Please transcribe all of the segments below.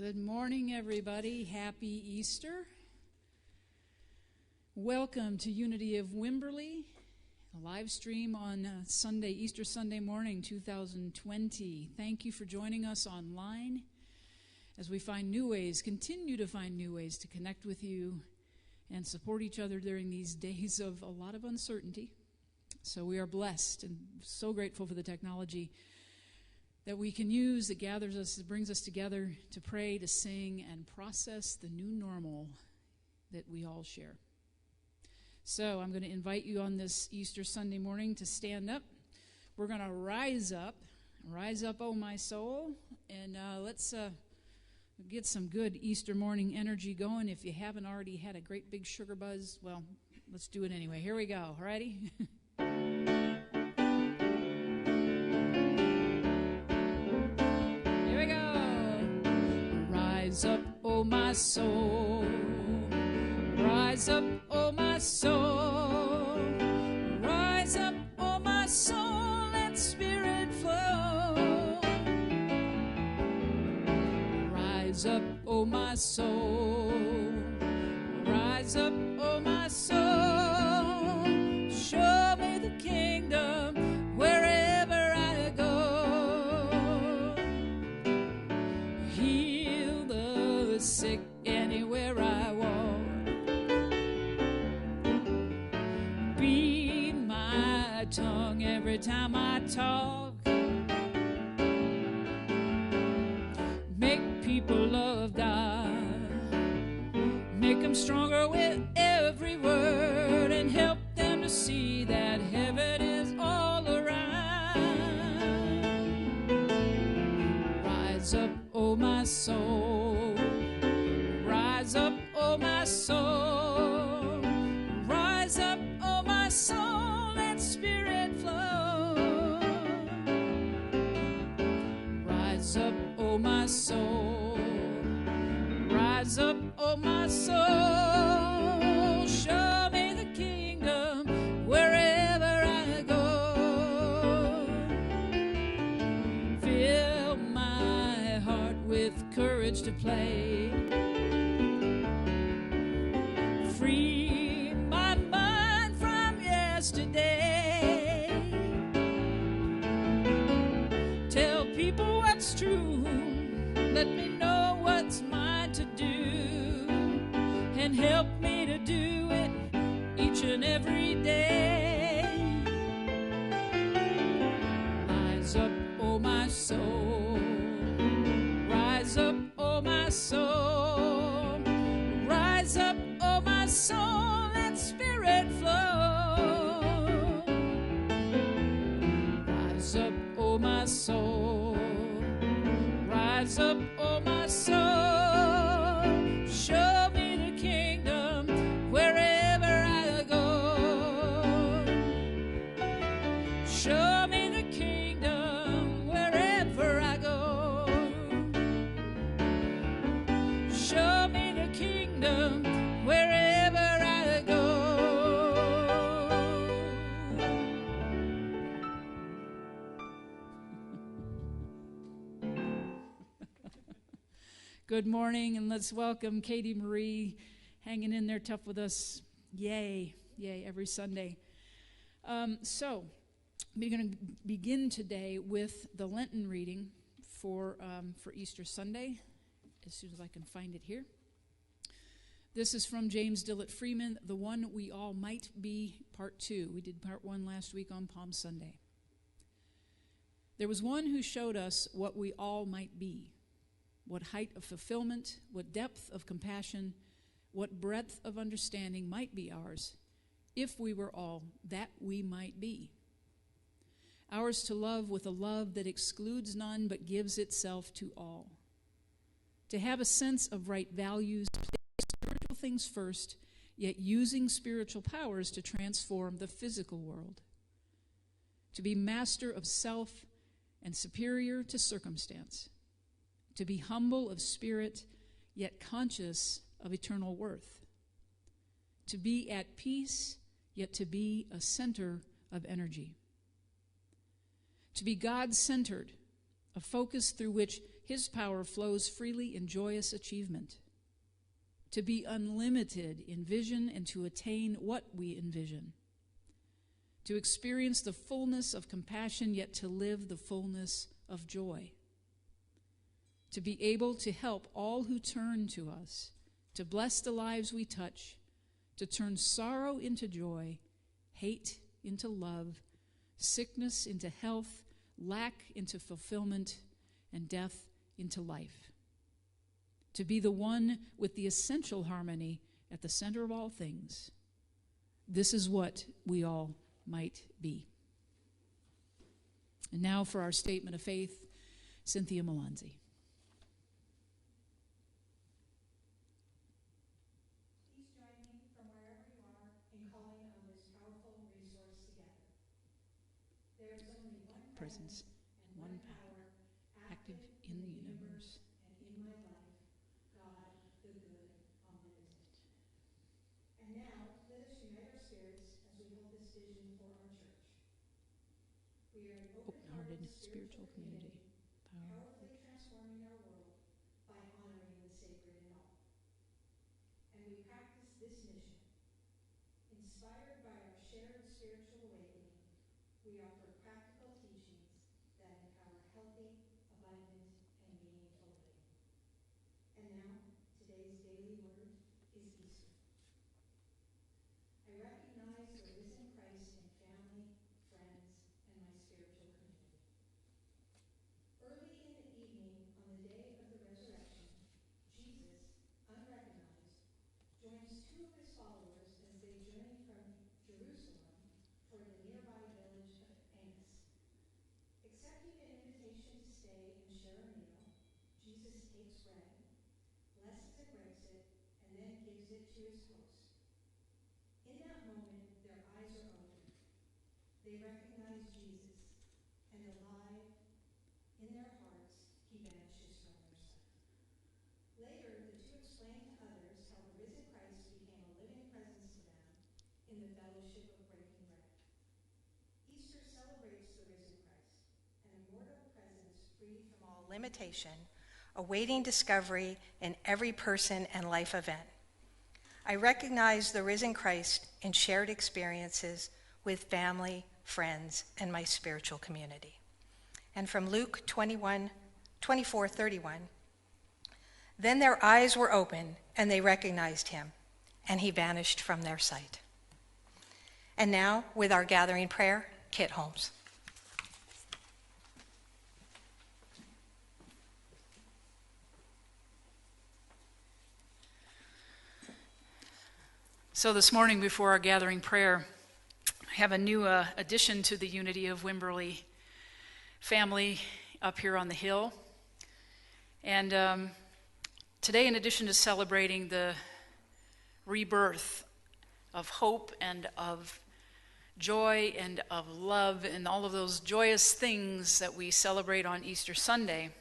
Good morning, everybody. Happy Easter. Welcome to Unity of Wimberley, a live stream on Sunday, Easter Sunday morning, 2020. Thank you for joining us online as we continue to find new ways to connect with you and support each other during these days of a lot of uncertainty. So we are blessed and so grateful for the technology that we can use that gathers us, that brings us together to pray, to sing, and process the new normal that we all share. So I'm going to invite you on this Easter Sunday morning to stand up. We're going to rise up, oh my soul, and let's get some good Easter morning energy going. If you haven't already had a great big sugar buzz, well, let's do it anyway. Here we go. Ready? Rise up, oh my soul. Rise up, oh my soul. Rise up, oh my soul. Let spirit flow. Rise up, oh my soul. Rise up, oh my soul. Show me the kingdom wherever I go. Heal the sick anywhere I walk. Be my tongue every time I talk. Make people love God. Make them stronger with every word and help them to see that heaven is all around. Rise up, oh my soul. Rise up, oh my soul. Rise up, oh my soul. Let spirit flow. Rise up, oh my soul. Rise up, oh my soul. Show me the kingdom wherever I go. Fill my heart with courage to play. Free my mind from yesterday. Tell people what's true. Let me know what's mine to do. And help me to do it each and every day. Rise up, oh my soul. Rise up, oh my soul. Rise up, oh my soul. Let spirit flow. Rise up, oh my soul. Rise up, oh my soul. Show me the kingdom wherever I go. Show me the kingdom wherever I go. Show me the kingdom wherever I go. Good morning, and let's welcome Katie Marie, hanging in there tough with us. Yay, every Sunday. So, we're going to begin today with the Lenten reading for Easter Sunday, as soon as I can find it here. This is from James Dillett Freeman, The One We All Might Be, Part 2. We did Part 1 last week on Palm Sunday. There was one who showed us what we all might be. What height of fulfillment, what depth of compassion, what breadth of understanding might be ours, if we were all that we might be. Ours to love with a love that excludes none but gives itself to all. To have a sense of right values, spiritual things first, yet using spiritual powers to transform the physical world. To be master of self and superior to circumstance. To be humble of spirit, yet conscious of eternal worth. To be at peace, yet to be a center of energy. To be God-centered, a focus through which his power flows freely in joyous achievement. To be unlimited in vision and to attain what we envision. To experience the fullness of compassion, yet to live the fullness of joy. To be able to help all who turn to us, to bless the lives we touch, to turn sorrow into joy, hate into love, sickness into health, lack into fulfillment, and death into life. To be the one with the essential harmony at the center of all things. This is what we all might be. And now for our statement of faith, Cynthia Melanzi. Please join me from wherever you are in calling on this powerful resource together. There is only one presence and one power active in the universe and in my life, God, the good, omnipotent. And now, let us unite our spirits as we hold this vision for our church. We are an open-hearted spiritual community, powerfully transforming our world by honoring the sacred in all. And we practice this mission. Inspired by our shared spiritual awakening, we offer practical teachings that empower healthy, abundant, and meaningful living. And now, today's daily word is Easter. I recognize the risen Christ in family, friends, and my spiritual community. Early in the evening on the day of the resurrection, Jesus, unrecognized, joins two of his followers as they journey from Jerusalem toward the nearby village of Emmaus. Accepting an invitation to stay and share a meal, Jesus takes bread, blesses and breaks it, and then gives it to his host. In that moment, their eyes are open. They recognize Jesus, and alive in their hearts, he vanishes from their sight. Later, the two explain to others how the risen Christ became a living presence to them in the fellowship of breaking bread. Easter celebrates the risen Christ, an immortal presence free from all limitation, awaiting discovery in every person and life event. I recognize the risen Christ in shared experiences with family, friends, and my spiritual community. And from Luke 24:31, then their eyes were open and they recognized him, and he vanished from their sight. And now, with our gathering prayer, Kit Holmes. So this morning before our gathering prayer, I have a new addition to the Unity of Wimberley family up here on the hill. And today, in addition to celebrating the rebirth of hope and of joy and of love and all of those joyous things that we celebrate on Easter Sunday,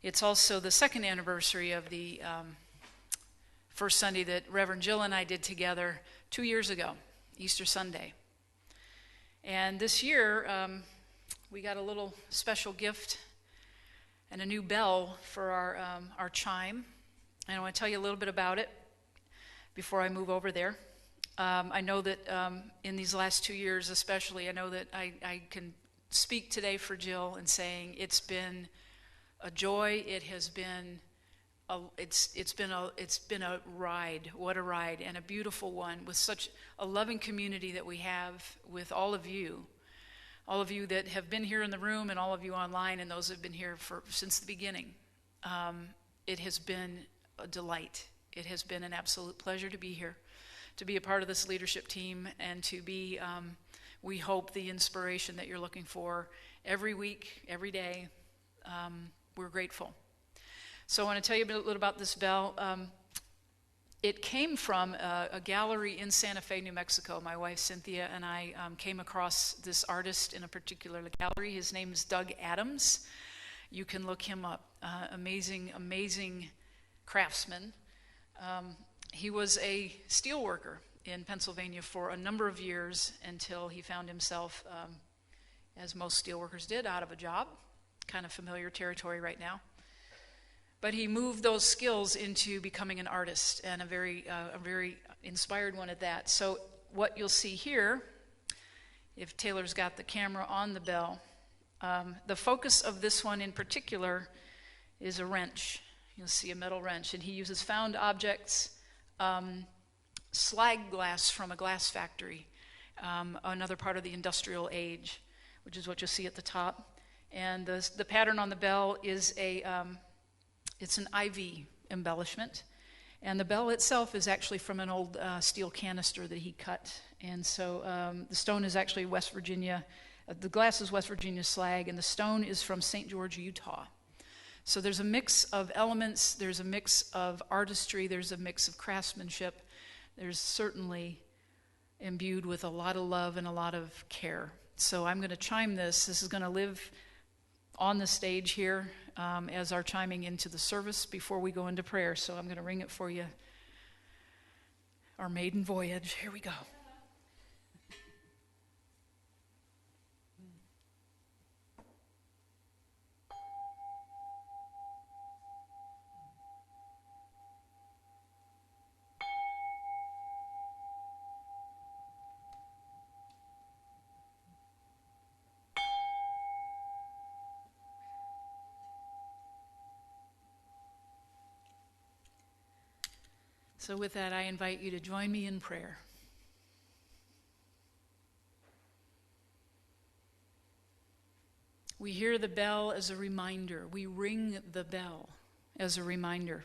it's also the second anniversary of the first Sunday that Reverend Jill and I did together 2 years ago, Easter Sunday. And this year, we got a little special gift and a new bell for our chime. And I want to tell you a little bit about it before I move over there. I know that in these last 2 years especially, I know that I can speak today for Jill in saying it's been a joy. It has been it's been a ride. What a ride, and a beautiful one, with such a loving community that we have with all of you that have been here in the room, and all of you online, and those who have been here since the beginning. It has been a delight. It has been an absolute pleasure to be here, to be a part of this leadership team, and to be, we hope, the inspiration that you're looking for every week, every day. We're grateful. So I want to tell you a little about this bell. It came from a gallery in Santa Fe, New Mexico. My wife, Cynthia, and I came across this artist in a particular gallery. His name is Doug Adams. You can look him up. Amazing craftsman. He was a steel worker in Pennsylvania for a number of years until he found himself, as most steel workers did, out of a job. Kind of familiar territory right now. But he moved those skills into becoming an artist, and a very inspired one at that. So what you'll see here, if Taylor's got the camera on the bell, the focus of this one in particular is a wrench. You'll see a metal wrench, and he uses found objects, slag glass from a glass factory, another part of the industrial age, which is what you'll see at the top. And the pattern on the bell is it's an IV embellishment. And the bell itself is actually from an old steel canister that he cut. And so the stone is actually West Virginia. The glass is West Virginia slag, and the stone is from St. George, Utah. So there's a mix of elements, there's a mix of artistry, there's a mix of craftsmanship. There's certainly imbued with a lot of love and a lot of care. So I'm going to chime this. This is going to live on the stage here as our chiming into the service before we go into prayer. So I'm going to ring it for you. Our maiden voyage. Here we go. So with that, I invite you to join me in prayer. We hear the bell as a reminder. We ring the bell as a reminder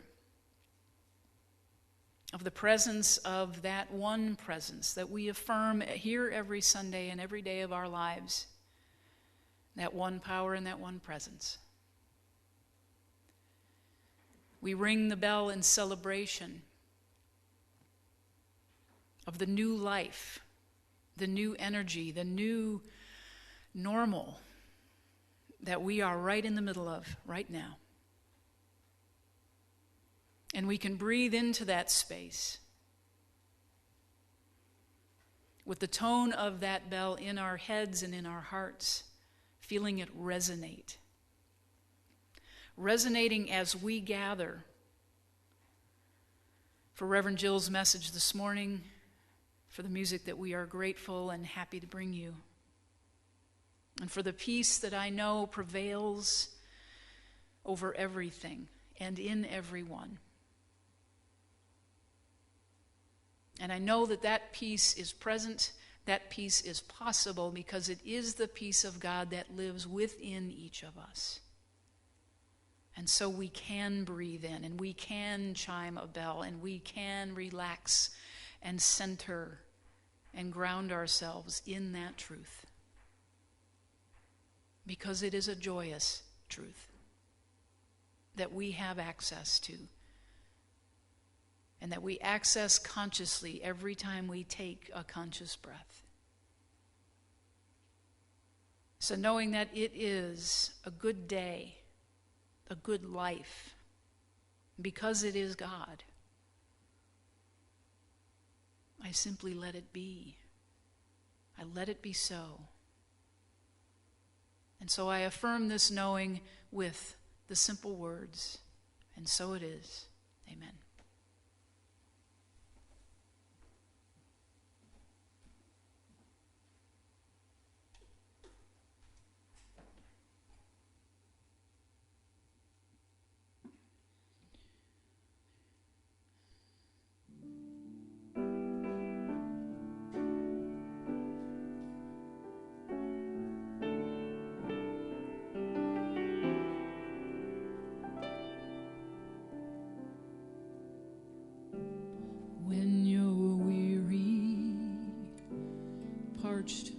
of the presence of that one presence that we affirm here every Sunday and every day of our lives. That one power and that one presence. We ring the bell in celebration of the new life, the new energy, the new normal that we are right in the middle of right now. And we can breathe into that space with the tone of that bell in our heads and in our hearts, feeling it resonate. Resonating as we gather for Reverend Jill's message this morning, for the music that we are grateful and happy to bring you, and for the peace that I know prevails over everything and in everyone. And I know that that peace is present, that peace is possible, because it is the peace of God that lives within each of us. And so we can breathe in, and we can chime a bell, and we can relax and center and ground ourselves in that truth. Because it is a joyous truth that we have access to, and that we access consciously every time we take a conscious breath. So knowing that it is a good day, a good life, because it is God, I simply let it be. I let it be so. And so I affirm this knowing with the simple words, and so it is. Amen.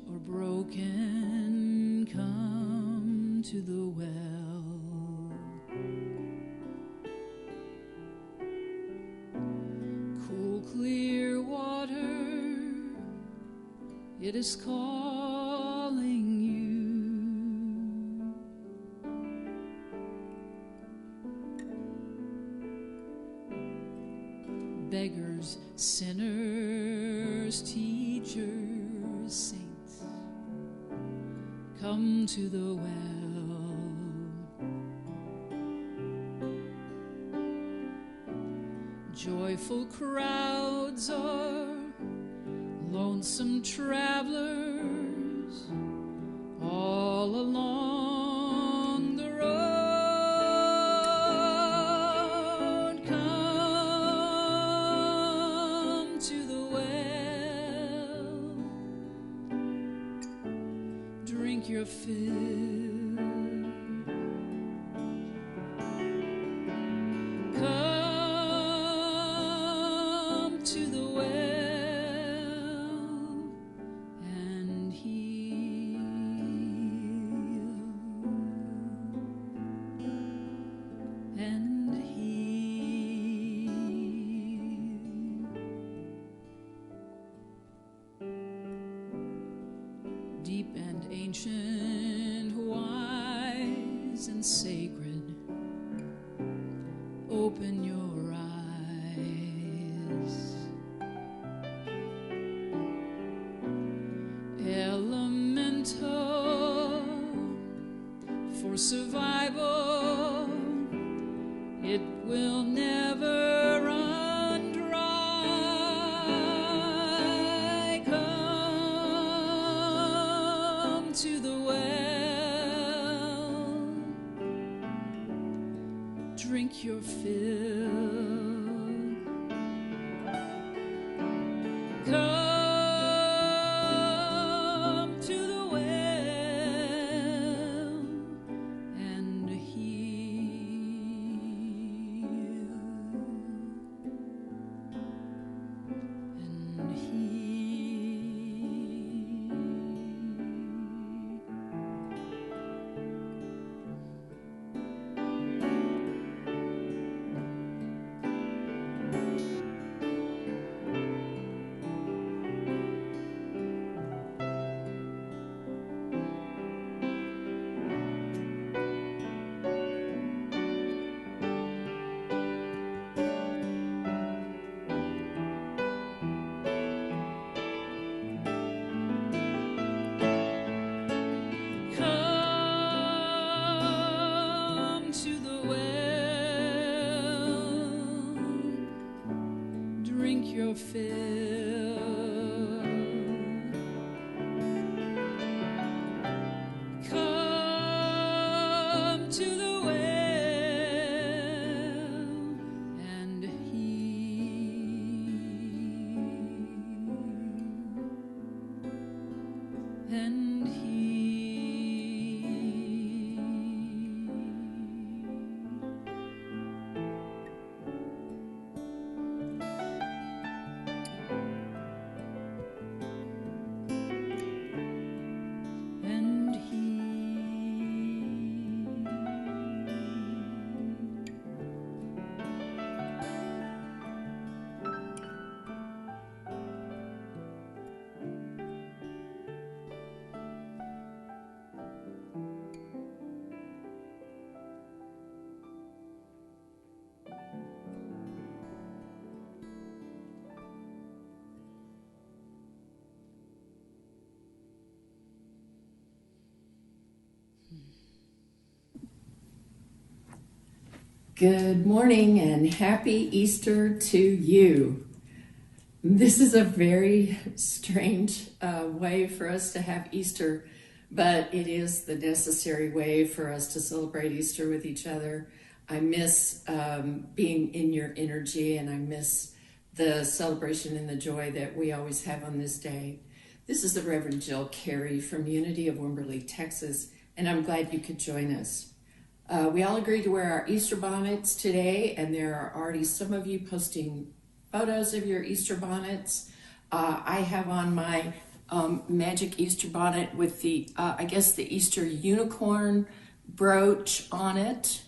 Or broken, come to the well. Cool, clear water, it is calling you. Beggars, sinners, teachers, saints, come to the well. Joyful crowds are lonesome travelers all along the road. Come to the well, drink your fill. Deep and ancient, wise and sacred, open your eyes. Elemental for survival, it will never run dry. Come to the well, drink your fill. Come to the well and heal. And come to the well, drink your fill. Come to the well and heal. And heal. And Good morning and happy Easter to you. This is a very strange way for us to have Easter, but it is the necessary way for us to celebrate Easter with each other. I miss being in your energy, and I miss the celebration and the joy that we always have on this day. This is the Reverend Jill Carey from Unity of Wimberley, Texas, and I'm glad you could join us. We all agreed to wear our Easter bonnets today, and there are already some of you posting photos of your Easter bonnets. I have on my magic Easter bonnet with the, I guess the Easter unicorn brooch on it.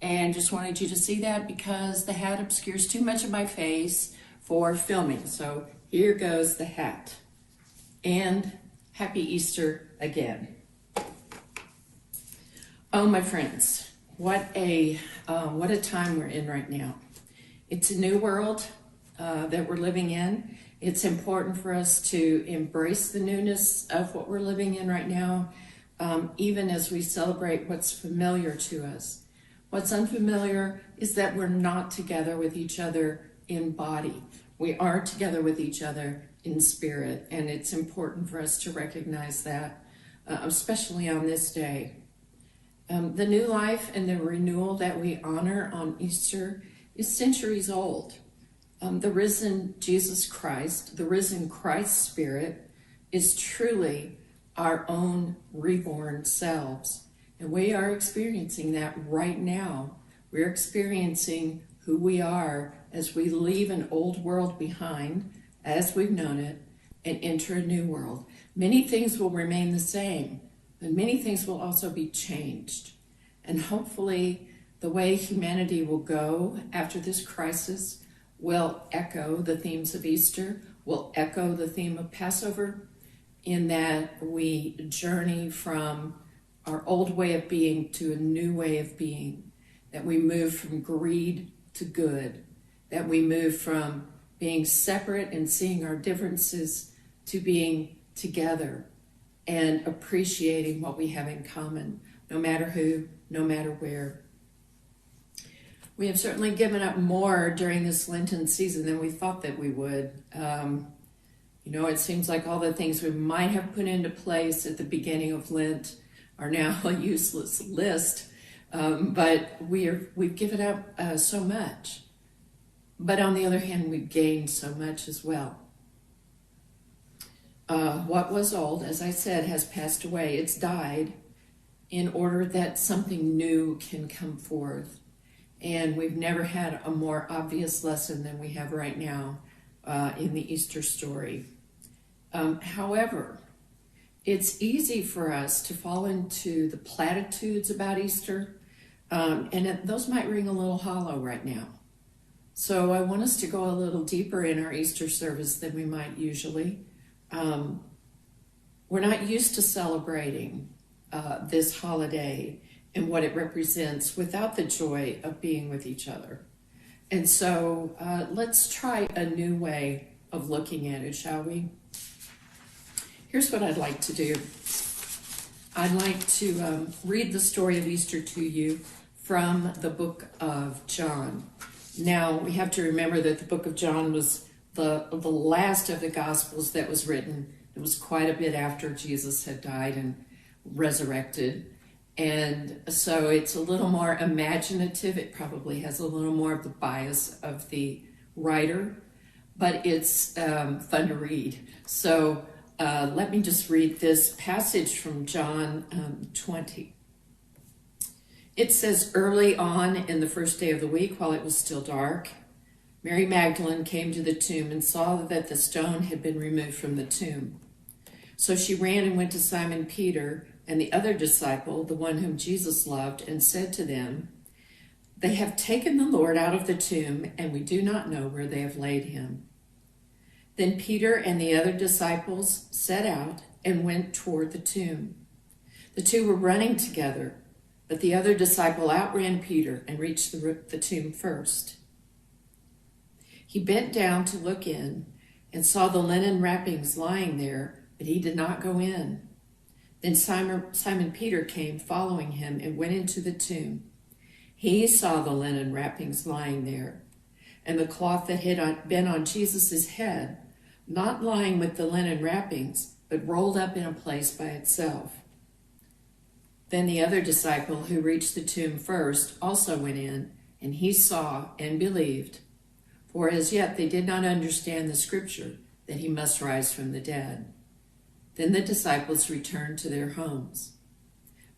And just wanted you to see that because the hat obscures too much of my face for filming. So here goes the hat. And happy Easter again. Oh, my friends, what a time we're in right now. It's a new world that we're living in. It's important for us to embrace the newness of what we're living in right now, even as we celebrate what's familiar to us. What's unfamiliar is that we're not together with each other in body. We are together with each other in spirit, and it's important for us to recognize that, especially on this day. The new life and the renewal that we honor on Easter is centuries old. The risen Jesus Christ, the risen Christ Spirit, is truly our own reborn selves. And we are experiencing that right now. We're experiencing who we are as we leave an old world behind, as we've known it, and enter a new world. Many things will remain the same, but many things will also be changed. And hopefully, the way humanity will go after this crisis will echo the themes of Easter, will echo the theme of Passover, in that we journey from our old way of being to a new way of being, that we move from greed to good, that we move from being separate and seeing our differences to being together and appreciating what we have in common, no matter who, no matter where. We have certainly given up more during this Lenten season than we thought that we would. It seems like all the things we might have put into place at the beginning of Lent are now a useless list, but we've given up so much. But on the other hand, we've gained so much as well. What was old, as I said, has passed away. It's died in order that something new can come forth. And we've never had a more obvious lesson than we have right now in the Easter story. However, it's easy for us to fall into the platitudes about Easter, and those might ring a little hollow right now. So I want us to go a little deeper in our Easter service than we might usually. We're not used to celebrating this holiday and what it represents without the joy of being with each other. And so let's try a new way of looking at it, shall we? Here's what I'd like to do. I'd like to read the story of Easter to you from the book of John. Now, we have to remember that the book of John was the last of the Gospels that was written. It was quite a bit after Jesus had died and resurrected. And so it's a little more imaginative. It probably has a little more of the bias of the writer, but it's fun to read. So let me just read this passage from John 20. It says, early on in the first day of the week, while it was still dark, Mary Magdalene came to the tomb and saw that the stone had been removed from the tomb. So she ran and went to Simon Peter and the other disciple, the one whom Jesus loved, and said to them, "They have taken the Lord out of the tomb, and we do not know where they have laid him." Then Peter and the other disciples set out and went toward the tomb. The two were running together, but the other disciple outran Peter and reached the tomb first. He bent down to look in and saw the linen wrappings lying there, but he did not go in. Then Simon Peter came following him and went into the tomb. He saw the linen wrappings lying there, and the cloth that had been on Jesus' head, not lying with the linen wrappings, but rolled up in a place by itself. Then the other disciple who reached the tomb first also went in, and he saw and believed, for as yet they did not understand the scripture that he must rise from the dead. Then the disciples returned to their homes.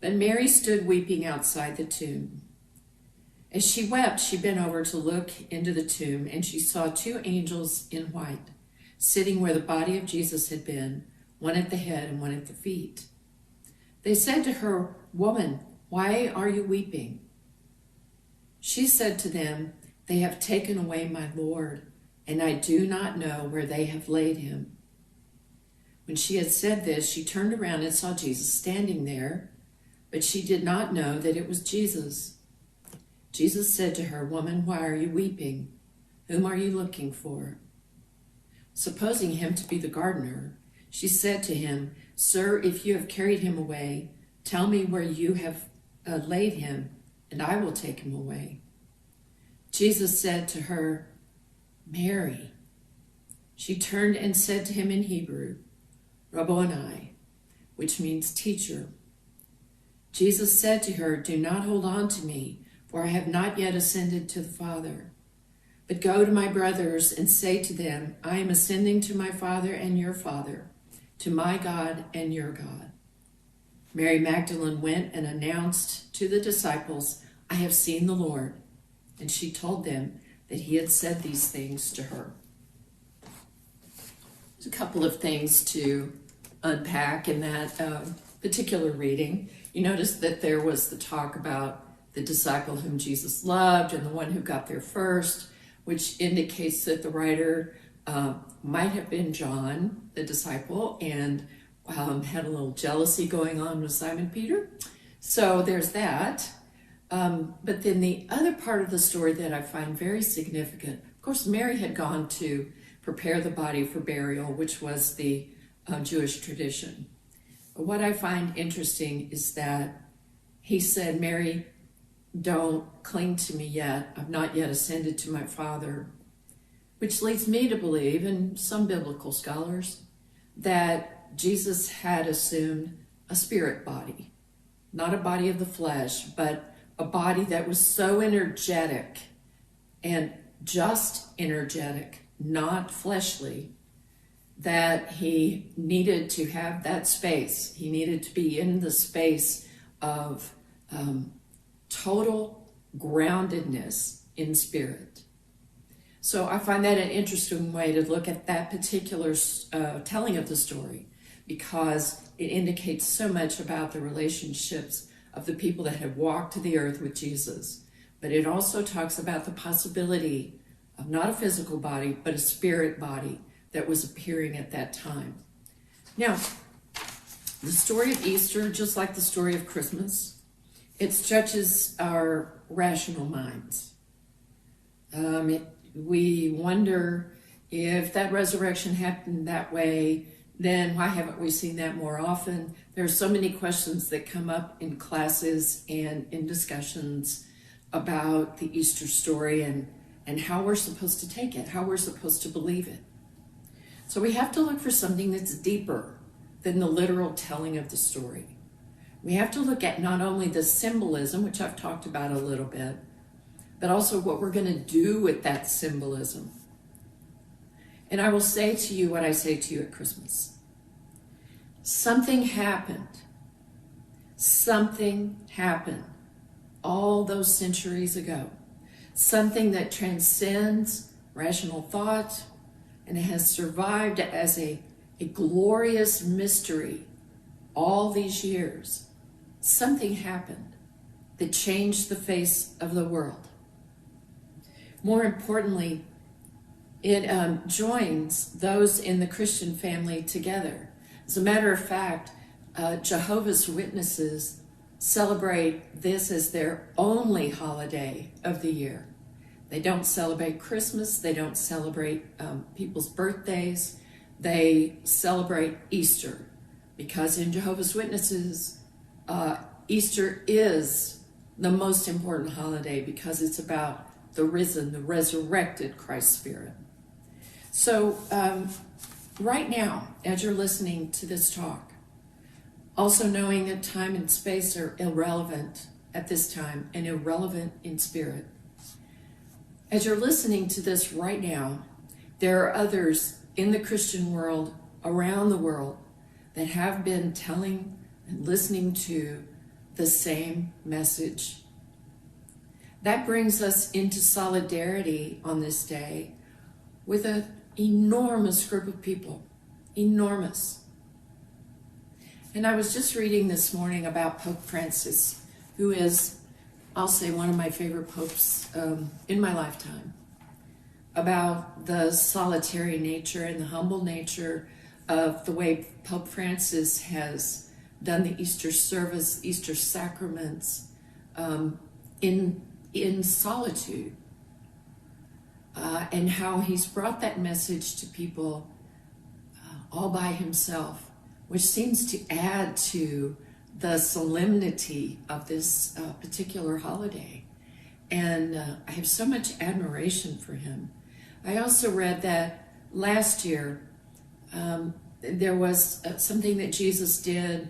But Mary stood weeping outside the tomb. As she wept, she bent over to look into the tomb, and she saw two angels in white, sitting where the body of Jesus had been, one at the head and one at the feet. They said to her, "Woman, why are you weeping?" She said to them, "They have taken away my Lord, and I do not know where they have laid him." When she had said this, she turned around and saw Jesus standing there, but she did not know that it was Jesus. Jesus said to her, "Woman, why are you weeping? Whom are you looking for?" Supposing him to be the gardener, she said to him, "Sir, if you have carried him away, tell me where you have laid him, and I will take him away." Jesus said to her, Mary. She turned and said to him in Hebrew, Rabboni, which means teacher. Jesus said to her, do not hold on to me, for I have not yet ascended to the Father. But go to my brothers and say to them, I am ascending to my Father and your Father, to my God and your God. Mary Magdalene went and announced to the disciples, I have seen the Lord. And she told them that he had said these things to her. There's a couple of things to unpack in that particular reading. You notice that there was the talk about the disciple whom Jesus loved and the one who got there first, which indicates that the writer might have been John, the disciple, and had a little jealousy going on with Simon Peter. So there's that. But then the other part of the story that I find very significant, of course, Mary had gone to prepare the body for burial, which was the Jewish tradition. But what I find interesting is that he said, Mary, don't cling to me yet. I've not yet ascended to my Father, which leads me to believe, and some biblical scholars, that Jesus had assumed a spirit body, not a body of the flesh, but a body that was so energetic and just energetic, not fleshly, that he needed to have that space. He needed to be in the space of total groundedness in spirit. So I find that an interesting way to look at that particular telling of the story, because it indicates so much about the relationships of the people that have walked to the earth with Jesus. But it also talks about the possibility of not a physical body, but a spirit body that was appearing at that time. Now, the story of Easter, just like the story of Christmas, it stretches our rational minds. We wonder if that resurrection happened that way, then why haven't we seen that more often? There are so many questions that come up in classes and in discussions about the Easter story and how we're supposed to take it, how we're supposed to believe it. So we have to look for something that's deeper than the literal telling of the story. We have to look at not only the symbolism, which I've talked about a little bit, but also what we're going to do with that symbolism. And I will say to you what I say to you at Christmas. Something happened. Something happened all those centuries ago. Something that transcends rational thought, and it has survived as a glorious mystery all these years. Something happened that changed the face of the world. More importantly, it joins those in the Christian family together. As a matter of fact, Jehovah's Witnesses celebrate this as their only holiday of the year. They don't celebrate Christmas. They don't celebrate people's birthdays. They celebrate Easter, because in Jehovah's Witnesses, Easter is the most important holiday because it's about the risen, the resurrected Christ Spirit. So right now, as you're listening to this talk, also knowing that time and space are irrelevant at this time and irrelevant in spirit, as you're listening to this right now, there are others in the Christian world, around the world, that have been telling and listening to the same message. That brings us into solidarity on this day with an enormous group of people, enormous. And I was just reading this morning about Pope Francis, who is, I'll say, one of my favorite popes in my lifetime, about the solitary nature and the humble nature of the way Pope Francis has done the Easter service, Easter sacraments, in solitude, and how he's brought that message to people all by himself, which seems to add to the solemnity of this particular holiday. And I have so much admiration for him. I also read that last year there was something that Jesus did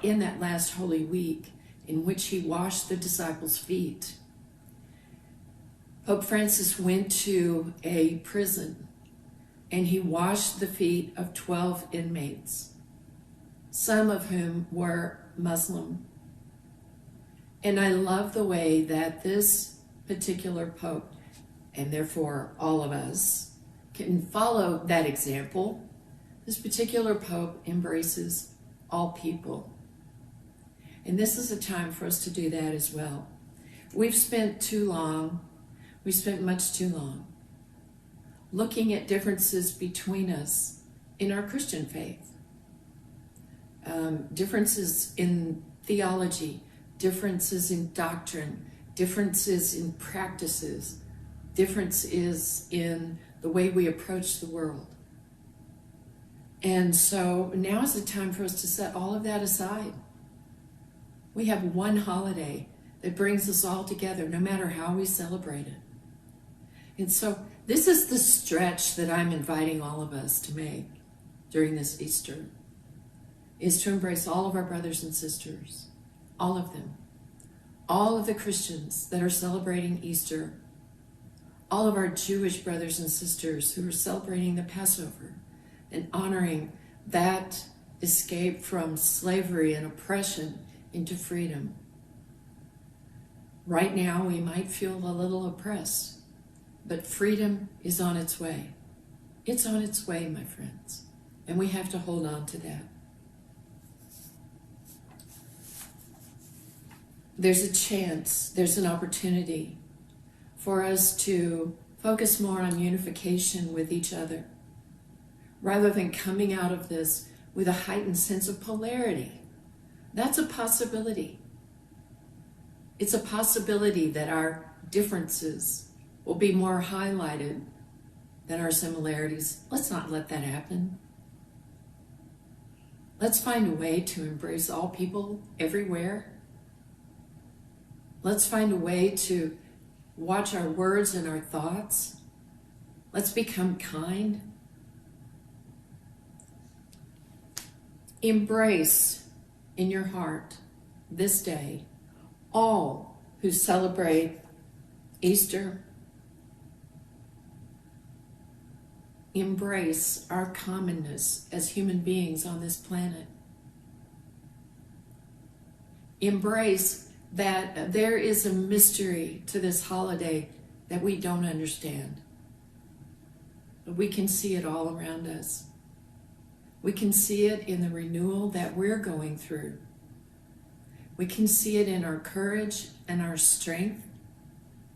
in that last Holy Week in which he washed the disciples' feet. Pope Francis went to a prison and he washed the feet of 12 inmates, some of whom were Muslim. And I love the way that this particular Pope, and therefore all of us, can follow that example. This particular Pope embraces all people. And this is a time for us to do that as well. We spent much too long looking at differences between us in our Christian faith. Differences in theology, differences in doctrine, differences in practices, differences in the way we approach the world. And so now is the time for us to set all of that aside. We have one holiday that brings us all together, no matter how we celebrate it. And so this is the stretch that I'm inviting all of us to make during this Easter, is to embrace all of our brothers and sisters, all of them, all of the Christians that are celebrating Easter, all of our Jewish brothers and sisters who are celebrating the Passover and honoring that escape from slavery and oppression into freedom. Right now, we might feel a little oppressed, but freedom is on its way. It's on its way, my friends, and we have to hold on to that. There's a chance, there's an opportunity for us to focus more on unification with each other, rather than coming out of this with a heightened sense of polarity. That's a possibility. It's a possibility that our differences will be more highlighted than our similarities. Let's not let that happen. Let's find a way to embrace all people everywhere. Let's find a way to watch our words and our thoughts. Let's become kind. Embrace in your heart this day all who celebrate Easter. Embrace our commonness as human beings on this planet. Embrace that there is a mystery to this holiday that we don't understand. But we can see it all around us. We can see it in the renewal that we're going through. We can see it in our courage and our strength.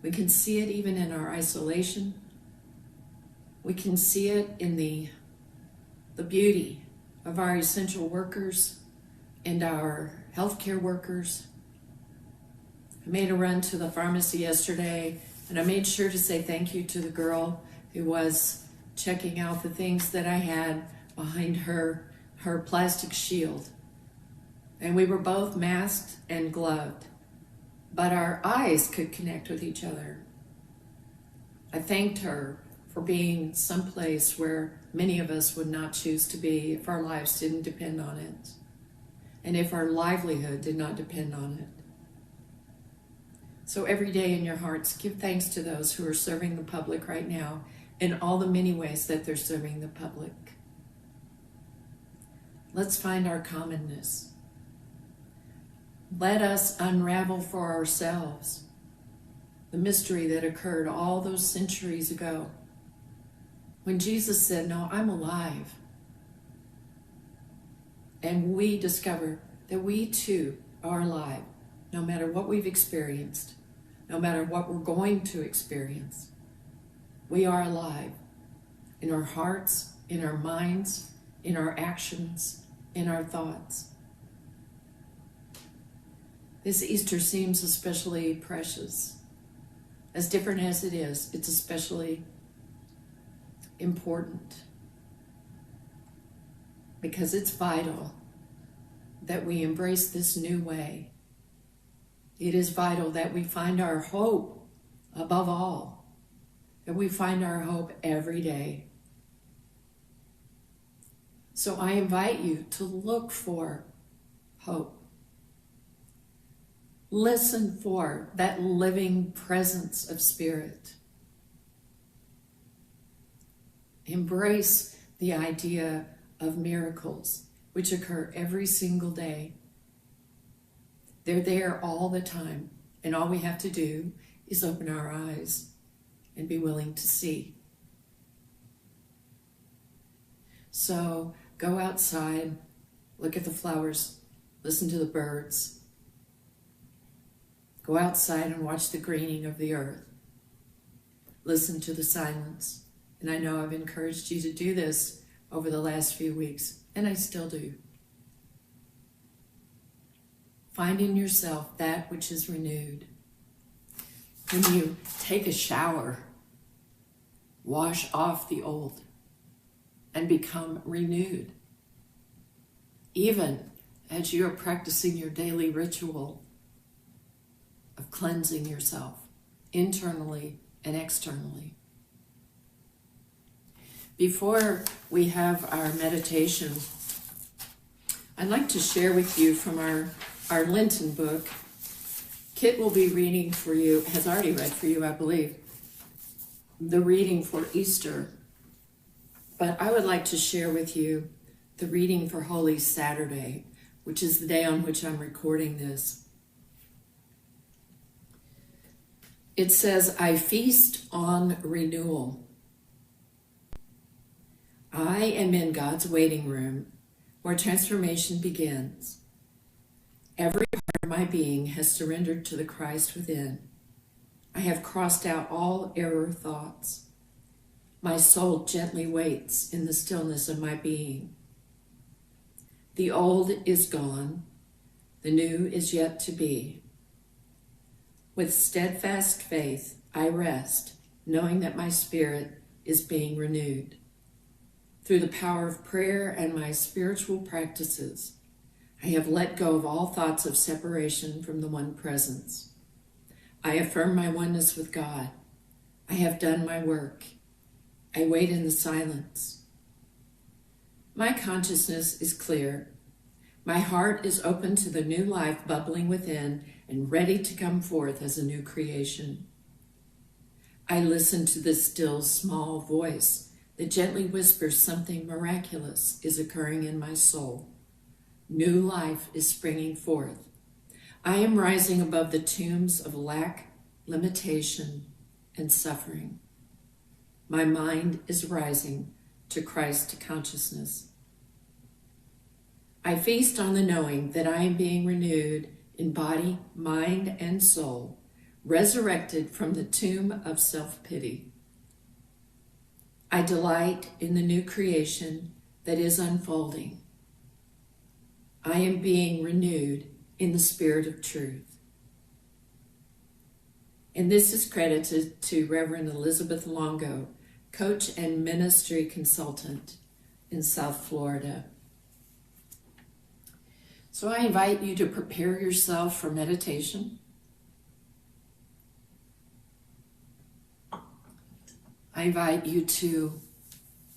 We can see it even in our isolation. We can see it in the beauty of our essential workers and our healthcare workers. I made a run to the pharmacy yesterday, and I made sure to say thank you to the girl who was checking out the things that I had behind her plastic shield. And we were both masked and gloved, but our eyes could connect with each other. I thanked her for being someplace where many of us would not choose to be if our lives didn't depend on it, and if our livelihood did not depend on it. So every day in your hearts, give thanks to those who are serving the public right now in all the many ways that they're serving the public. Let's find our commonness. Let us unravel for ourselves the mystery that occurred all those centuries ago when Jesus said, "No, I'm alive." And we discover that we too are alive, no matter what we've experienced, no matter what we're going to experience. We are alive in our hearts, in our minds, in our actions, in our thoughts. This Easter seems especially precious. As different as it is, it's especially important because it's vital that we embrace this new way. It is vital that we find our hope above all that we find our hope every day. So I invite you to look for hope. Listen for that living presence of Spirit. Embrace the idea of miracles, which occur every single day. They're there all the time, and all we have to do is open our eyes and be willing to see. So go outside, look at the flowers, listen to the birds. Go outside and watch the greening of the earth. Listen to the silence. And I know I've encouraged you to do this over the last few weeks, and I still do. Find in yourself that which is renewed. When you take a shower, wash off the old and become renewed. Even as you are practicing your daily ritual of cleansing yourself internally and externally. Before we have our meditation, I'd like to share with you from our Lenten book. Kit will be reading for you, has already read for you, I believe, the reading for Easter. But I would like to share with you the reading for Holy Saturday, which is the day on which I'm recording this. It says, I feast on renewal. I am in God's waiting room where transformation begins. Every part of my being has surrendered to the Christ within. I have crossed out all error thoughts. My soul gently waits in the stillness of my being. The old is gone, the new is yet to be. With steadfast faith, I rest, knowing that my spirit is being renewed. Through the power of prayer and my spiritual practices, I have let go of all thoughts of separation from the one presence. I affirm my oneness with God. I have done my work. I wait in the silence. My consciousness is clear. My heart is open to the new life bubbling within and ready to come forth as a new creation. I listen to the still small voice that gently whispers something miraculous is occurring in my soul. New life is springing forth. I am rising above the tombs of lack, limitation, and suffering. My mind is rising to Christ consciousness. I feast on the knowing that I am being renewed in body, mind, and soul, resurrected from the tomb of self-pity. I delight in the new creation that is unfolding. I am being renewed in the spirit of truth. And this is credited to Reverend Elizabeth Longo, coach and ministry consultant in South Florida. So I invite you to prepare yourself for meditation. I invite you to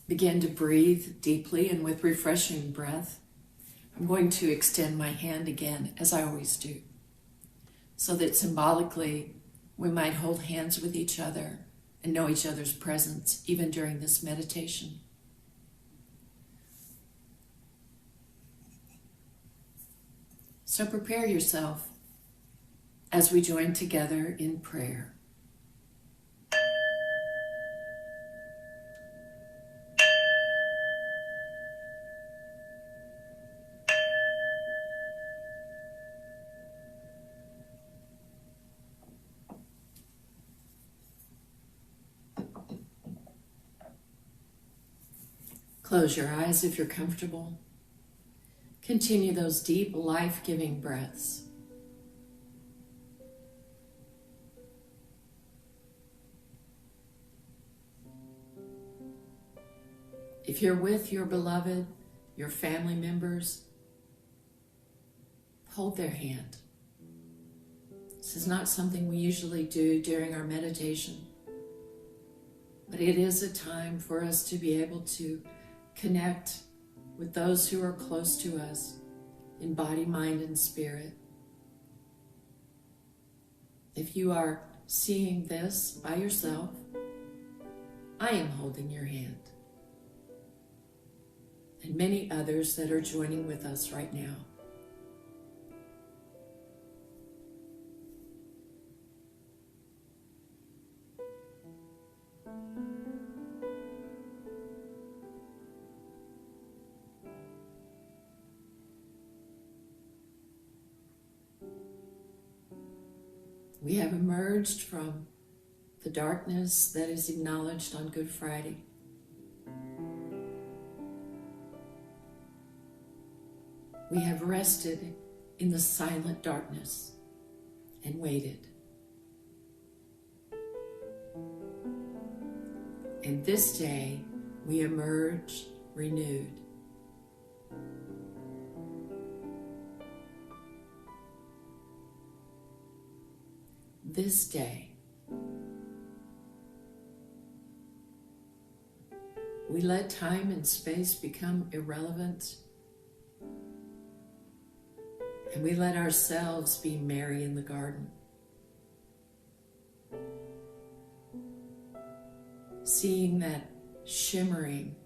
begin to breathe deeply and with refreshing breath. I'm going to extend my hand again, as I always do, so that symbolically we might hold hands with each other and know each other's presence even during this meditation. So prepare yourself as we join together in prayer. Close your eyes if you're comfortable. Continue those deep, life-giving breaths. If you're with your beloved, your family members, hold their hand. This is not something we usually do during our meditation. But it is a time for us to be able to connect with those who are close to us in body, mind, and spirit. If you are seeing this by yourself, I am holding your hand. And many others that are joining with us right now. We have emerged from the darkness that is acknowledged on Good Friday. We have rested in the silent darkness and waited. And this day we emerge renewed. This day, we let time and space become irrelevant, and we let ourselves be Mary in the garden, seeing that shimmering,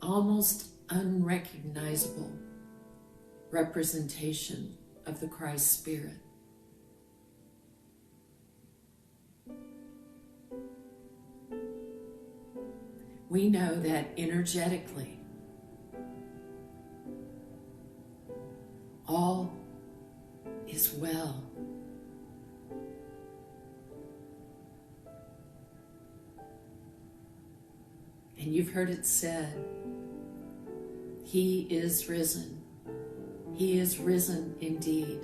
almost unrecognizable representation of the Christ Spirit. We know that energetically, all is well. And you've heard it said, He is risen. He is risen indeed.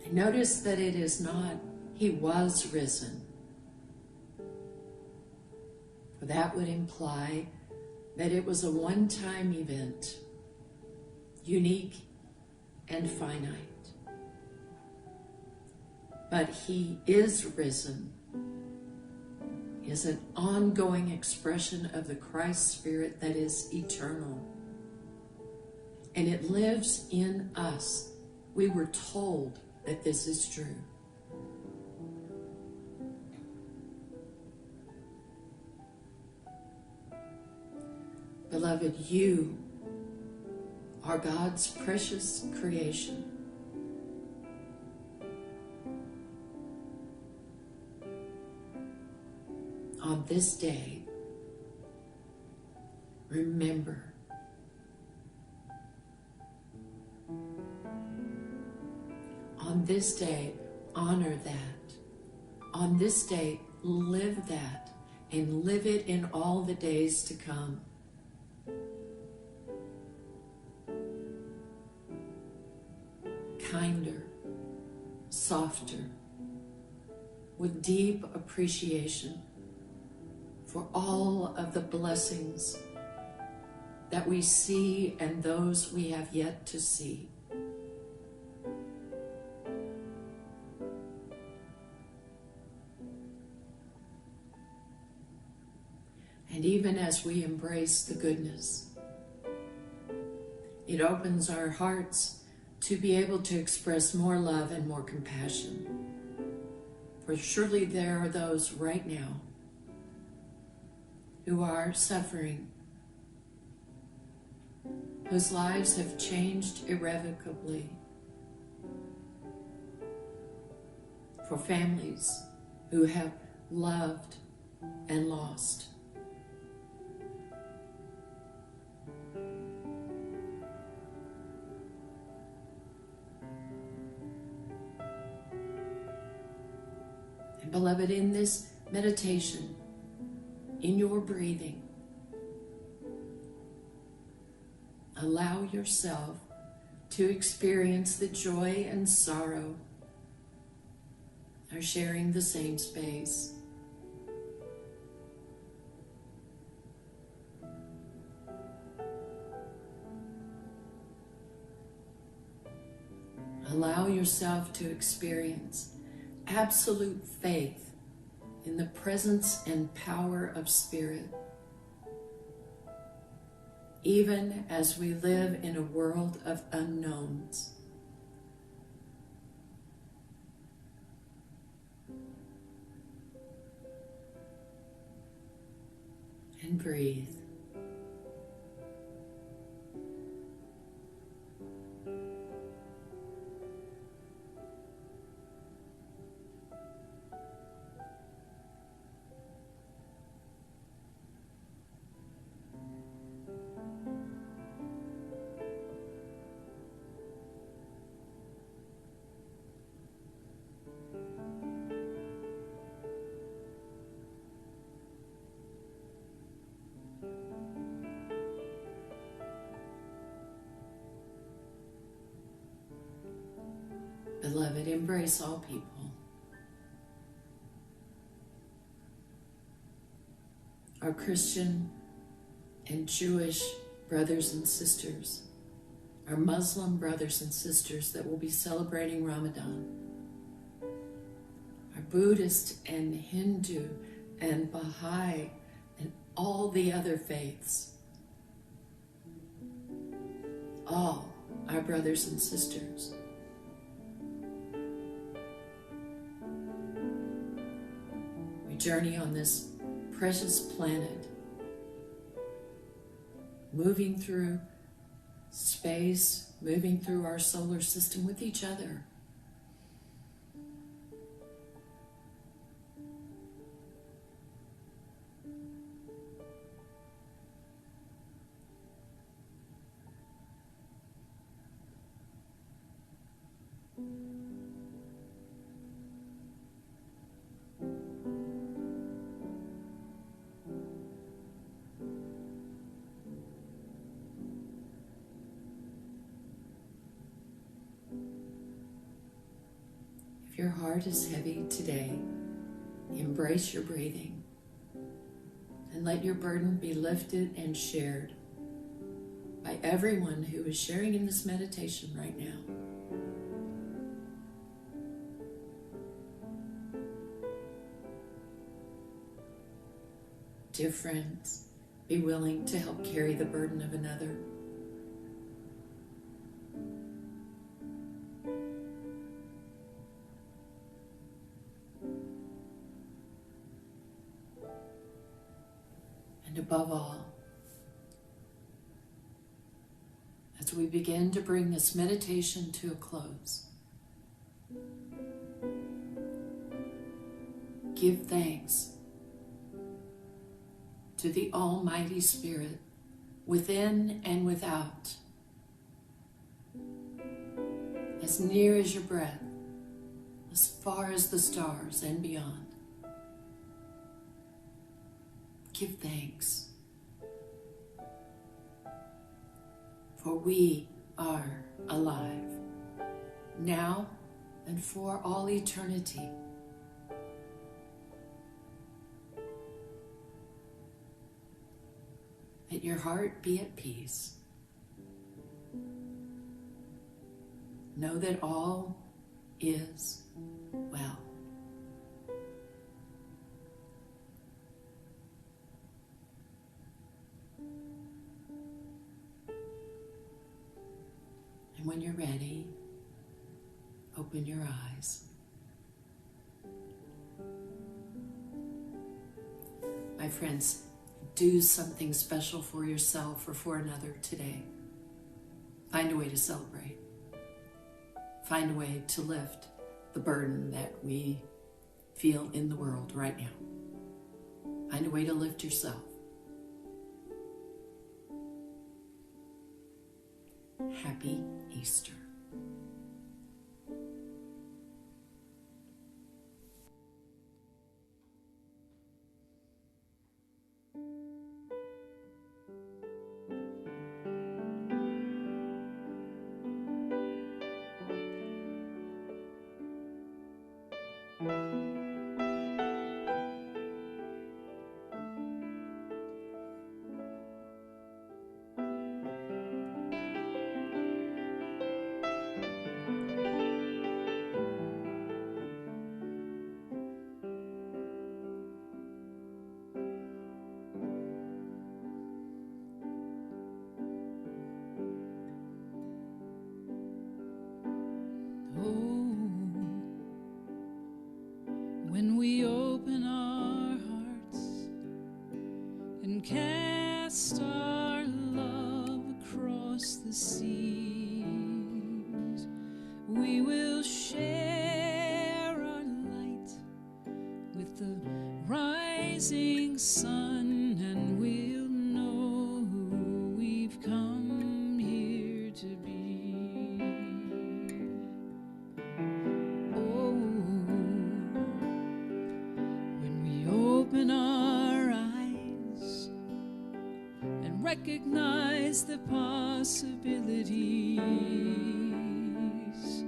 And notice that it is not He was risen. For that would imply that it was a one-time event, unique and finite. But He is risen is an ongoing expression of the Christ Spirit that is eternal. And it lives in us. We were told that this is true. Beloved, you are God's precious creation. On this day, remember, on this day, honor that. On this day, live that, and live it in all the days to come. Kinder, softer, with deep appreciation for all of the blessings that we see and those we have yet to see. And even as we embrace the goodness, it opens our hearts to be able to express more love and more compassion. For surely there are those right now who are suffering, whose lives have changed irrevocably. For families who have loved and lost. And beloved, in this meditation, in your breathing, allow yourself to experience the joy and sorrow are sharing the same space. Allow yourself to experience absolute faith in the presence and power of Spirit, even as we live in a world of unknowns. And breathe. Beloved, embrace all people. Our Christian and Jewish brothers and sisters, our Muslim brothers and sisters that will be celebrating Ramadan, our Buddhist and Hindu and Baha'i and all the other faiths, all our brothers and sisters. Journey on this precious planet, moving through space, moving through our solar system with each other. If your heart is heavy today, embrace your breathing and let your burden be lifted and shared by everyone who is sharing in this meditation right now. Dear friends, be willing to help carry the burden of another. And above all, as we begin to bring this meditation to a close, give thanks to the Almighty Spirit within and without, as near as your breath, as far as the stars and beyond. Give thanks, for we are alive, now and for all eternity. Let your heart be at peace. Know that all is well. And when you're ready, open your eyes. My friends, do something special for yourself or for another today. Find a way to celebrate. Find a way to lift the burden that we feel in the world right now. Find a way to lift yourself. Happy Easter. when we open our hearts and cast our love across the seas, we will share our light with the rising sun, and we'll know who we've come here to be. Oh, when we open our eyes and recognize the possibilities,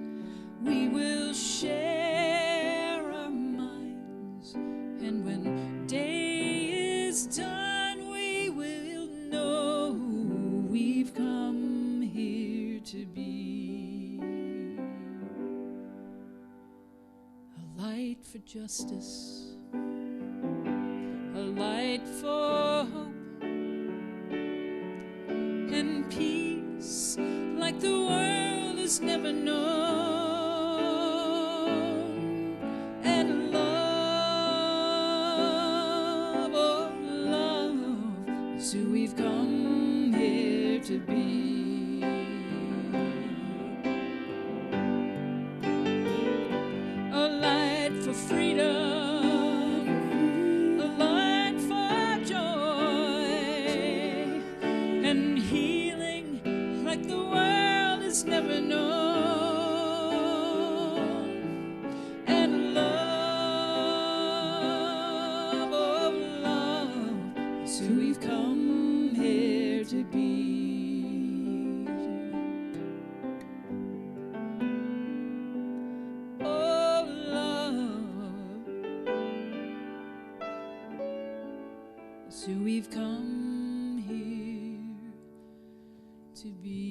we will share our minds, and when day is done, we will know who we've come here to be. A light for justice, a light for hope, and peace like the world has never known, and love, oh love, is who we've come here to be. A light for freedom, a light for joy, and healing like the world has never known, and love, oh love, is who we've come here to be. Oh love, is who we've come here to be.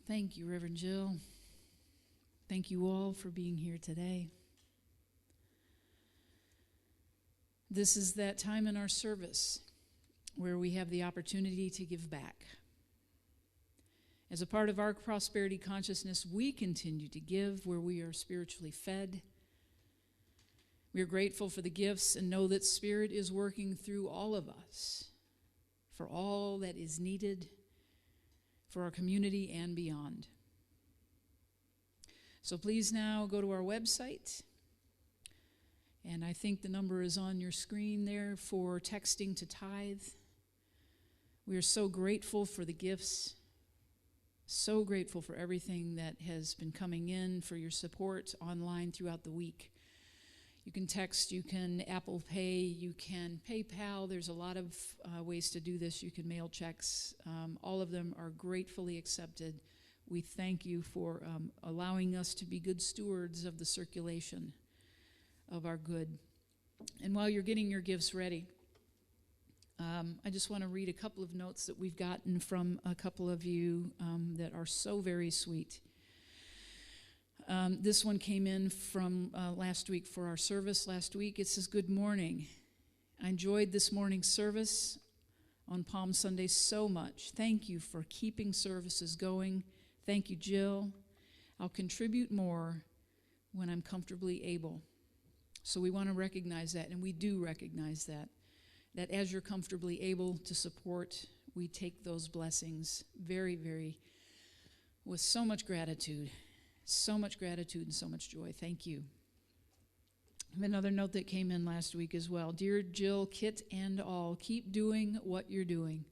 Thank you, Reverend Jill. Thank you all for being here today. This is that time in our service where we have the opportunity to give back. As a part of our prosperity consciousness, we continue to give where we are spiritually fed. We are grateful for the gifts and know that Spirit is working through all of us for all that is needed for our community and beyond. So please now go to our website, and I think the number is on your screen there for texting to tithe. We are so grateful for the gifts, so grateful for everything that has been coming in, for your support online throughout the week. You can text, you can Apple Pay, you can PayPal. There's a lot of ways to do this. You can mail checks. All of them are gratefully accepted. We thank you for allowing us to be good stewards of the circulation of our good. And while you're getting your gifts ready, I just want to read a couple of notes that we've gotten from a couple of you that are so very sweet. This one came in from last week for our service last week. It says, "Good morning. I enjoyed this morning's service on Palm Sunday so much. Thank you for keeping services going. Thank you, Jill. I'll contribute more when I'm comfortably able." So we want to recognize that, and we do recognize that as you're comfortably able to support, we take those blessings very, very, with so much gratitude and so much joy. Thank you. I have another note that came in last week as well. "Dear Jill, Kit, and all, keep doing what you're doing.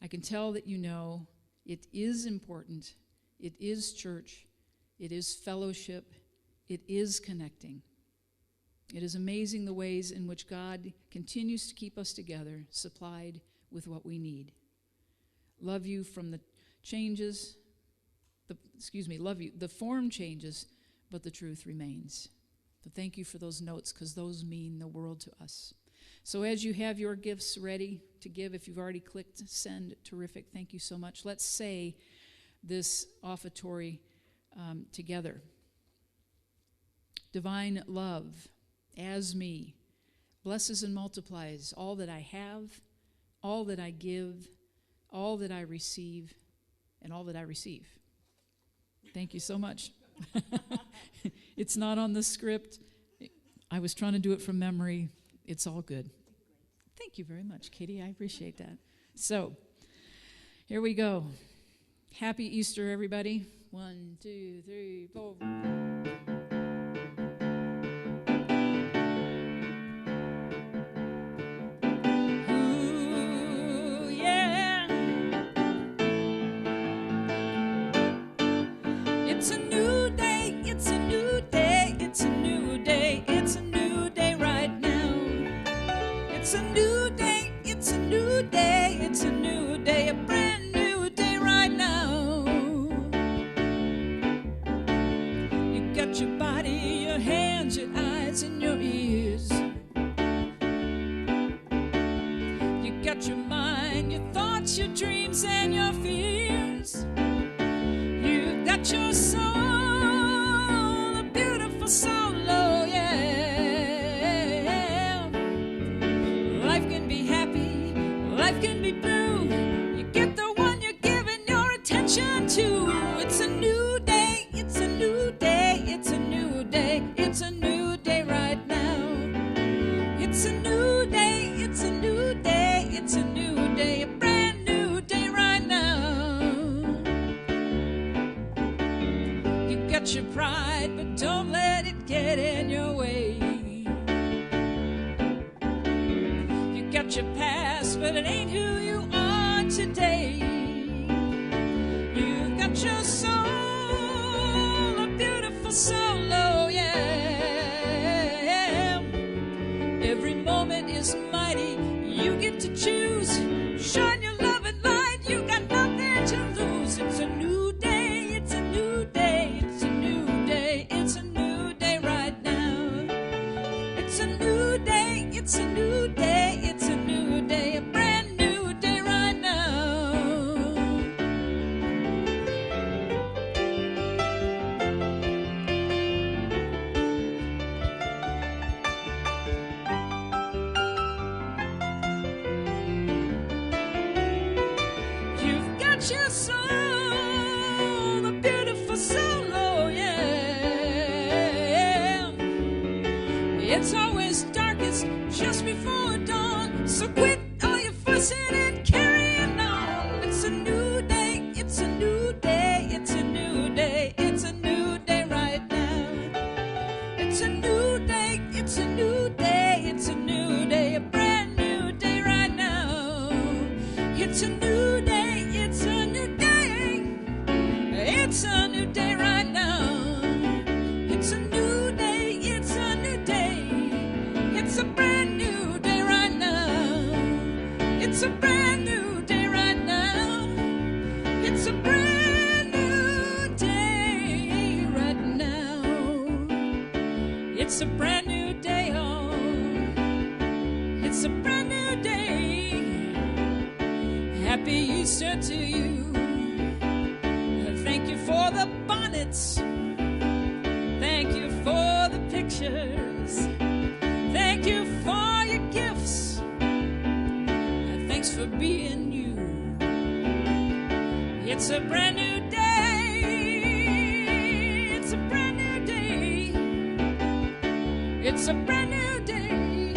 I can tell that you know it is important. It is church. It is fellowship. It is connecting. It is amazing the ways in which God continues to keep us together, supplied with what we need. Love you from the changes, love you. The form changes, but the truth remains." So thank you for those notes, because those mean the world to us. So as you have your gifts ready to give, if you've already clicked send, terrific. Thank you so much. Let's say this offertory together. Divine love, as me, blesses and multiplies all that I have, all that I give, all that I receive, and all that I receive. Thank you so much. It's not on the script. I was trying to do it from memory. It's all good. Thank you very much, Katie. I appreciate that. So, here we go. Happy Easter, everybody. 1, 2, 3, 4. Ooh, yeah. It's a new day. It's a new day. It's a new day. It's a new day right now. It's a new day. It's a new day. It's a new day. A brand new day right now. You got your body, your hands, your eyes, and your ears. You got your mind, your thoughts, your dreams, and your fears. You got your soul, a beautiful soul, oh yeah. Life can be happy, life can be blue. You get the one you're giving your attention to. It's a new day, it's a new day, it's a new day, it's a new day right now. It's a new day, it's a new day, it's a new day, a brand new day right now. You got your pride, but don't let it get in your way. You got your past, but it ain't who you are today. You got your soul, a beautiful soul, oh yeah. Every moment is mighty, you get to choose. Shine your love and light, you got nothing to lose. It's a new day, it's a new day, it's a new day, it's a new day right now. It's a new day, it's a new day, it's a new day, a brand new day right now. You've got your soul, a beautiful soul, oh yeah. It's always darkest just before dawn, so quit all your fussing and carrying on. It's a new day, it's a new day, it's a new day, it's a new day right now. It's a new day, it's a new day, it's a new day, a brand new day right now. It's a new day, it's a new day, it's a new day right now. It's a new day, it's a new day, it's a brand new day right now. It's a brand new day right now. It's a brand new day right now. It's a brand new day, oh. It's a brand new day. Happy Easter to you. Thank you for the bonnets. Thank you for the pictures. Thank you for your gifts. Thanks for being you. It's a brand new day. It's a brand new day. It's a brand new day.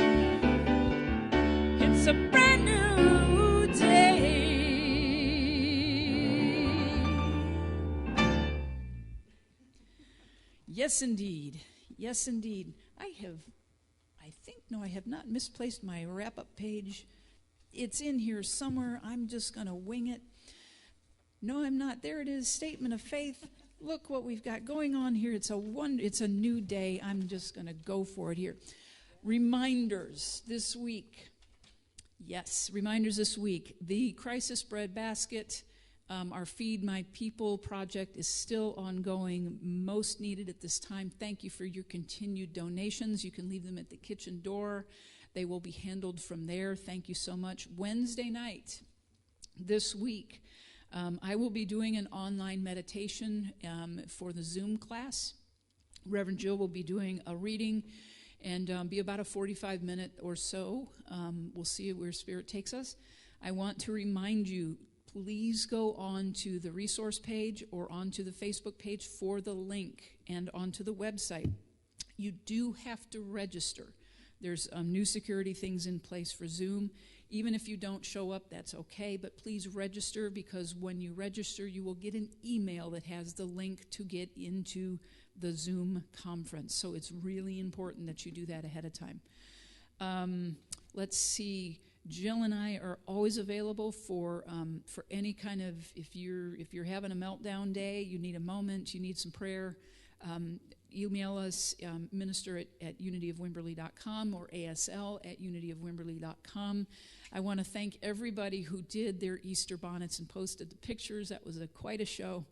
It's a brand new day. Yes, indeed. Yes, indeed. I have not misplaced my wrap-up page. It's in here somewhere. I'm just going to wing it. No, I'm not. There it is, statement of faith. Look what we've got going on here. It's a new day. I'm just going to go for it here. Reminders this week. Yes, reminders this week. The Crisis Bread Basket, our Feed My People project is still ongoing, most needed at this time. Thank you for your continued donations. You can leave them at the kitchen door. They will be handled from there. Thank you so much. Wednesday night this week, I will be doing an online meditation for the Zoom class. Reverend Jill will be doing a reading and be about a 45-minute or so. We'll see where Spirit takes us. I want to remind you, please go on to the resource page or onto the Facebook page for the link and onto the website. You do have to register. There's new security things in place for Zoom. Even if you don't show up, that's okay, but please register, because when you register, you will get an email that has the link to get into the Zoom conference. So it's really important that you do that ahead of time. Let's see. Jill and I are always available for any kind of, if you're having a meltdown day, you need a moment, you need some prayer, email us, minister at unityofwimberley.com or asl@unityofwimberley.com. I want to thank everybody who did their Easter bonnets and posted the pictures. That was quite a show.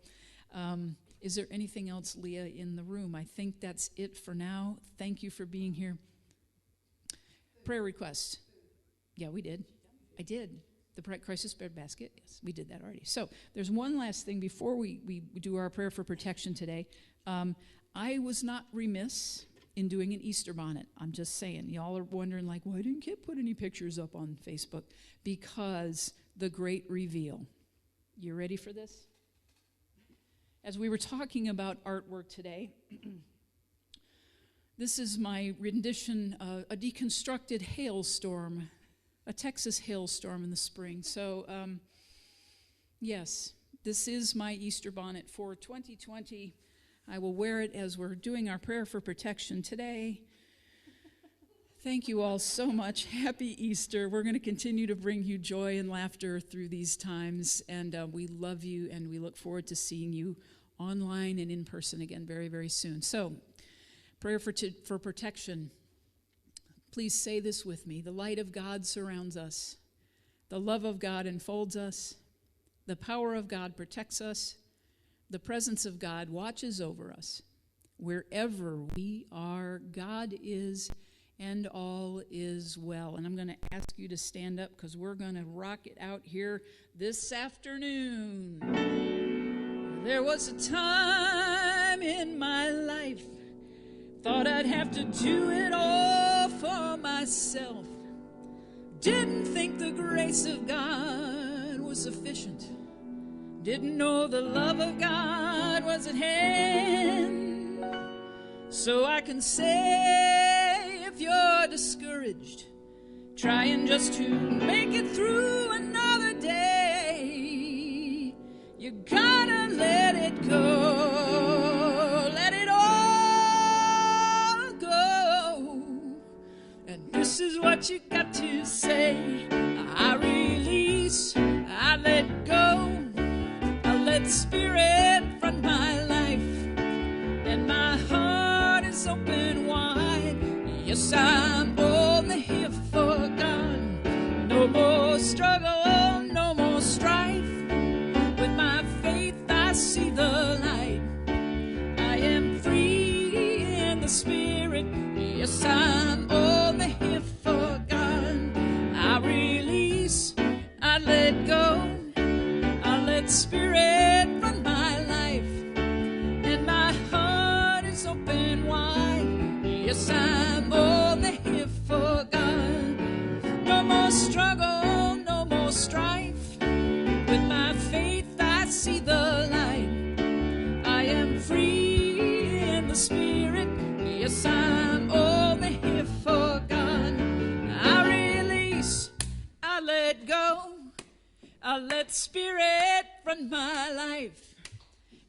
Is there anything else, Leah, in the room? I think that's it for now. Thank you for being here. Prayer requests. Yeah, we did. I did. The crisis bread basket. Yes, we did that already. So there's one last thing before we do our prayer for protection today. I was not remiss in doing an Easter bonnet. I'm just saying. Y'all are wondering, like, why didn't Kip put any pictures up on Facebook? Because the great reveal. You ready for this? As we were talking about artwork today, this is my rendition of a deconstructed hailstorm, a Texas hailstorm in the spring. So, yes, this is my Easter bonnet for 2020. I will wear it as we're doing our prayer for protection today. Thank you all so much. Happy Easter. We're going to continue to bring you joy and laughter through these times, and we love you, and we look forward to seeing you online and in person again very, very soon. So, prayer for protection. Please say this with me. The light of God surrounds us. The love of God enfolds us. The power of God protects us. The presence of God watches over us. Wherever we are, God is, and all is well. And I'm going to ask you to stand up because we're going to rock it out here this afternoon. There was a time in my life, thought I'd have to do it all for myself. Didn't think the grace of God was sufficient. Didn't know the love of God was at hand. So I can say, if you're discouraged, trying just to make it through another day, you gotta let it go. Let it all go. And this is what you got to say. I release, I let go. Let Spirit run my life, and my heart is open wide. Yes, I'm only here for God. No more struggle, no more strife. With my faith I see the light. I am free in the Spirit. Yes, I'm only here for God. I release, I let go. I let Spirit run my life, and my heart is open wide. Yes, I'm only here for God. No more struggle, no more strife. With my faith I see the light. I am free in the Spirit. Yes, I'm only here for God. I release, I let go. I let Spirit run my life,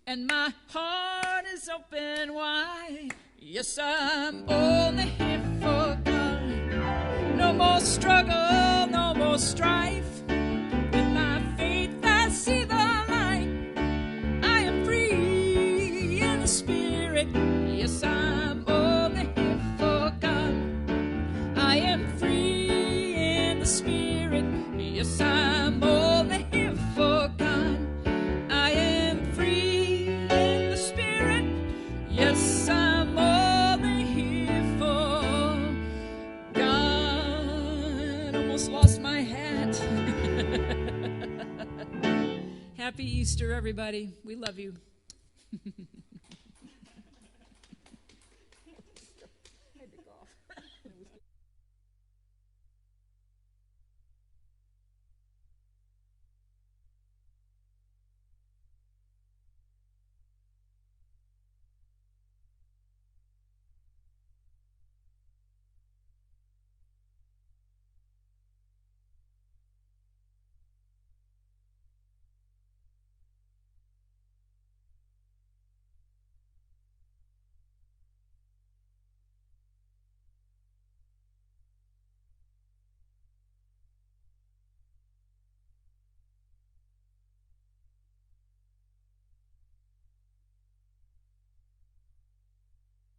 and my heart is open wide. Yes, I'm only here for God. No more struggle, no more strife. With my faith I see the light. I am free in the Spirit. Yes, I'm only here for God. I am free in the Spirit. Yes, I'm only here for God. I am free in the Spirit. Yes, I'm only here for God. almost lost my hat. Happy Easter, everybody. We love you.